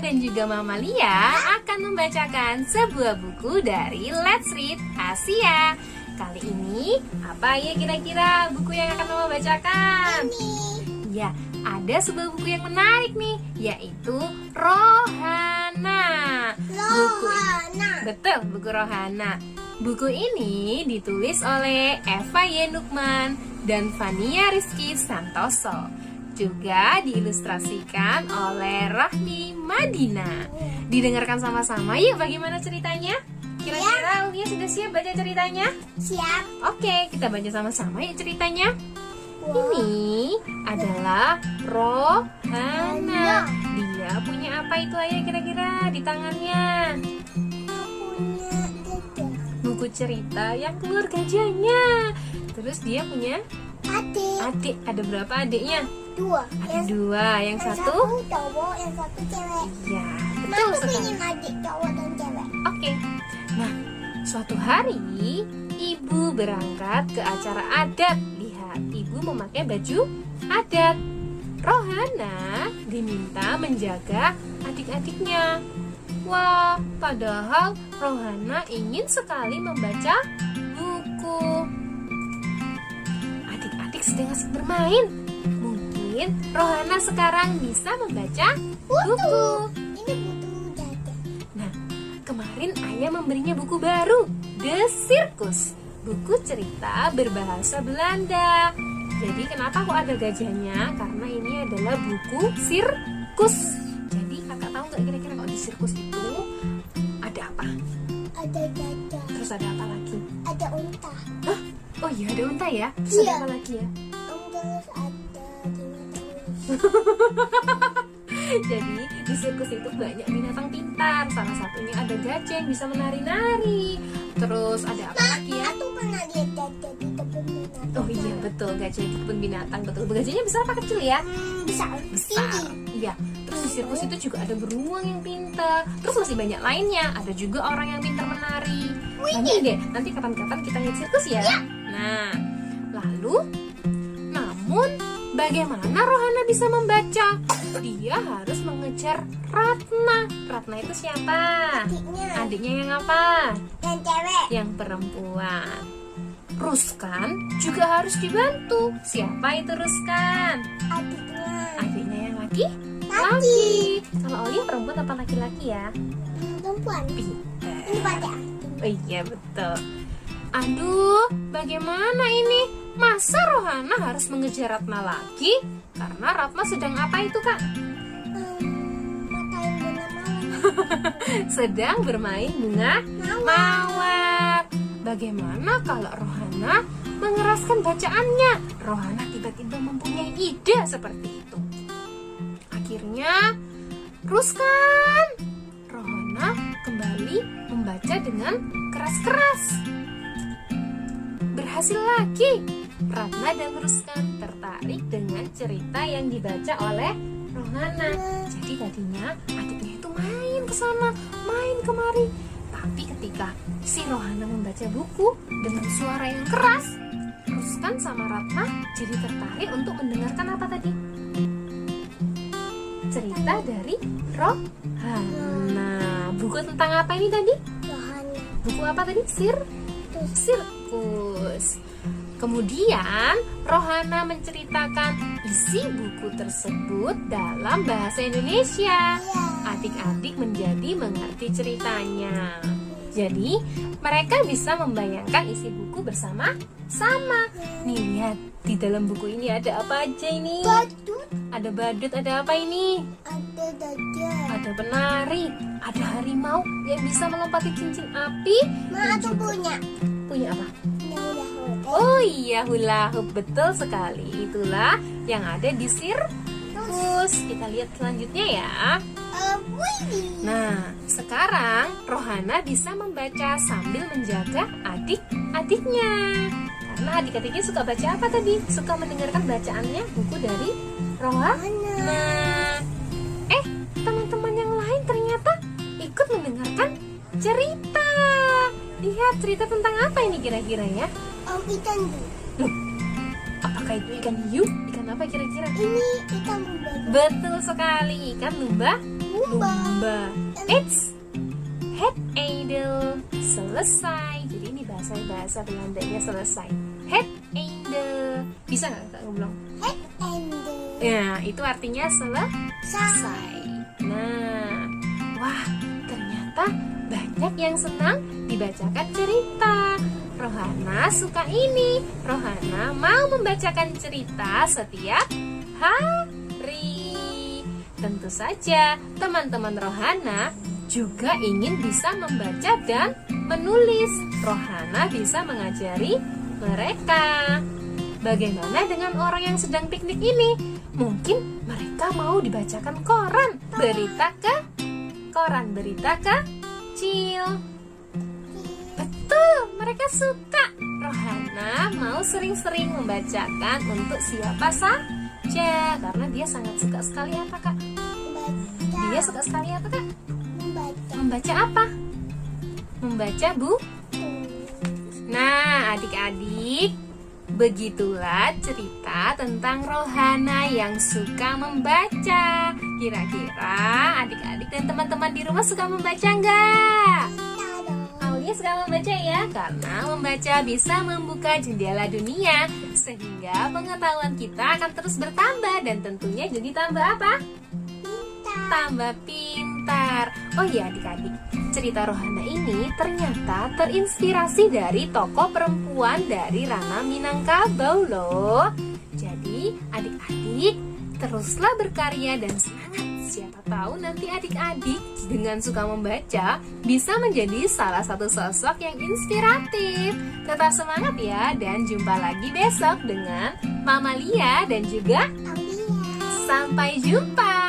dan juga Mama Lia akan membacakan sebuah buku dari Let's Read Asia. Kali ini, apa ya kira-kira buku yang akan Mama bacakan? Ya, ada sebuah buku yang menarik nih, yaitu Rohana. Betul, buku Rohana. Buku ini ditulis oleh Eva Y. Nukman dan Fania Rizky Santoso. Juga diilustrasikan oleh Rahmi Madina. Didengarkan sama-sama yuk bagaimana ceritanya? Kira-kira Ulia sudah siap baca ceritanya? Siap. Oke, kita baca sama-sama yuk ceritanya. Ini adalah Rohana. Dia punya apa itu ayah kira-kira di tangannya? Buku cerita yang keluar gajahnya. Terus dia punya adik. Ada berapa adiknya? Dua. Ada dua. Yang satu cowok, yang satu cewek. iya, betul Aku sekali. ingin adik cowok dan cewek. Oke. Nah, suatu hari ibu berangkat ke acara adat. Lihat, ibu memakai baju adat. Rohana diminta menjaga adik-adiknya. Wah, padahal Rohana ingin sekali membaca buku. Adik-adik sedang asik bermain. Mungkin Rohana sekarang bisa membaca buku. Ini butuh jajan. Nah, kemarin ayah memberinya buku baru, The Circus. Buku cerita berbahasa Belanda. Jadi kenapa kok ada gajahnya? Karena ini adalah buku sirkus. Jadi kakak tahu nggak kira-kira kalau di sirkus itu ada apa? Ada gajah. Terus ada apa lagi? Ada unta. Hah? Oh iya ada unta ya? Terus ada Iya. apa lagi ya? Terus ada dinosaurus. Jadi di sirkus itu banyak binatang pintar. Salah satunya ada gajah yang bisa menari-nari. Terus ada apa lagi ya? Aku pernah lihat gajah di kebun binatang. Oh iya betul, gajah di kebun binatang. Betul, gajahnya besar apa kecil ya? Besar. Besar. Iya. Terus di sirkus itu juga ada beruang yang pintar. Terus masih banyak lainnya. Ada juga orang yang pintar menari. Banyak deh. Nanti kapan-kapan kita lihat sirkus ya. Nah, namun bagaimana Rohana bisa membaca? Dia harus mengejar Ratna. Ratna itu siapa? Adiknya. Adiknya yang apa? Yang cewek. Yang perempuan. Ruskan juga harus dibantu. Siapa itu Ruskan? Adiknya. Adiknya yang laki? Laki. Kalau Oli perempuan apa laki-laki ya? Perempuan. Pintar. Ini pada. Oh iya betul. Aduh, bagaimana ini? Masa Rohana harus mengejar Ratna lagi? Karena Ratna sedang apa itu kak? Matain bunga mawar. Sedang bermain bunga mawar. Bagaimana kalau Rohana mengeraskan bacaannya? Rohana tiba-tiba mempunyai ide seperti itu. Akhirnya, Ruskan. Rohana kembali membaca dengan keras-keras. Berhasil lagi. Ratna dan Ruskan tertarik dengan cerita yang dibaca oleh Rohana. Jadi tadinya adiknya itu main ke sana, main kemari. Tapi ketika si Rohana membaca buku dengan suara yang keras, Ruskan sama Ratna jadi tertarik untuk mendengarkan apa tadi? Cerita dari Rohana. Buku tentang apa ini tadi? Rohana. Buku apa tadi? Sirkus. Kemudian Rohana menceritakan isi buku tersebut dalam bahasa Indonesia. Adik-adik menjadi mengerti ceritanya. Jadi mereka bisa membayangkan isi buku bersama-sama. Nih lihat, di dalam buku ini ada apa aja ini? Badut. Ada badut, ada apa ini? Ada gajah. Ada penari, ada harimau yang bisa melompati cincin api. Ma, aku punya. Punya apa? Hula-hula. Oh iya, hula hoop, betul sekali. Itulah yang ada di sirkus. Kita lihat selanjutnya ya. Wih. Nah, sekarang Rohana bisa membaca sambil menjaga adik-adiknya. Karena adik-adiknya suka baca apa tadi? Suka mendengarkan bacaannya buku dari Rohana. Teman-teman yang lain ternyata ikut mendengarkan cerita. Lihat cerita tentang apa ini kira-kira ya? Ikan bu. Loh, apakah itu ikan hiu? Ikan apa kira-kira? Ini ikan lumba. Betul sekali, ikan lumba lumba. It's het einde selesai. Jadi ini bahasa Belandanya selesai. Het einde. Bisa nggak Kak ngomong? Het einde. Ya, itu artinya selesai. Nah, wah, ternyata banyak yang senang dibacakan cerita. Rohana suka ini. Rohana mau membacakan cerita setiap hari. Tentu saja, teman-teman Rohana juga ingin bisa membaca dan menulis. Rohana bisa mengajari mereka. Bagaimana dengan orang yang sedang piknik ini? Mungkin mereka mau dibacakan koran, berita kecil. Betul, mereka suka. Rohana mau sering-sering membacakan untuk siapa saja, karena dia sangat suka sekali apa Kak? Dia suka sekali apa Kak? Membaca apa? Membaca buku. Nah, adik-adik, begitulah cerita tentang Rohana yang suka membaca. Kira-kira adik-adik dan teman-teman di rumah suka membaca nggak? Aulia suka membaca ya, karena membaca bisa membuka jendela dunia, sehingga pengetahuan kita akan terus bertambah dan tentunya jadi tambah apa? Tambah pintar. Oh iya adik-adik, cerita Rohana ini ternyata terinspirasi dari tokoh perempuan dari Rana Minangkabau loh. Jadi adik-adik teruslah berkarya dan semangat. Siapa tahu nanti adik-adik dengan suka membaca bisa menjadi salah satu sosok yang inspiratif. Tetap semangat ya, dan jumpa lagi besok dengan Mama Lia dan juga Aulia. sampai jumpa.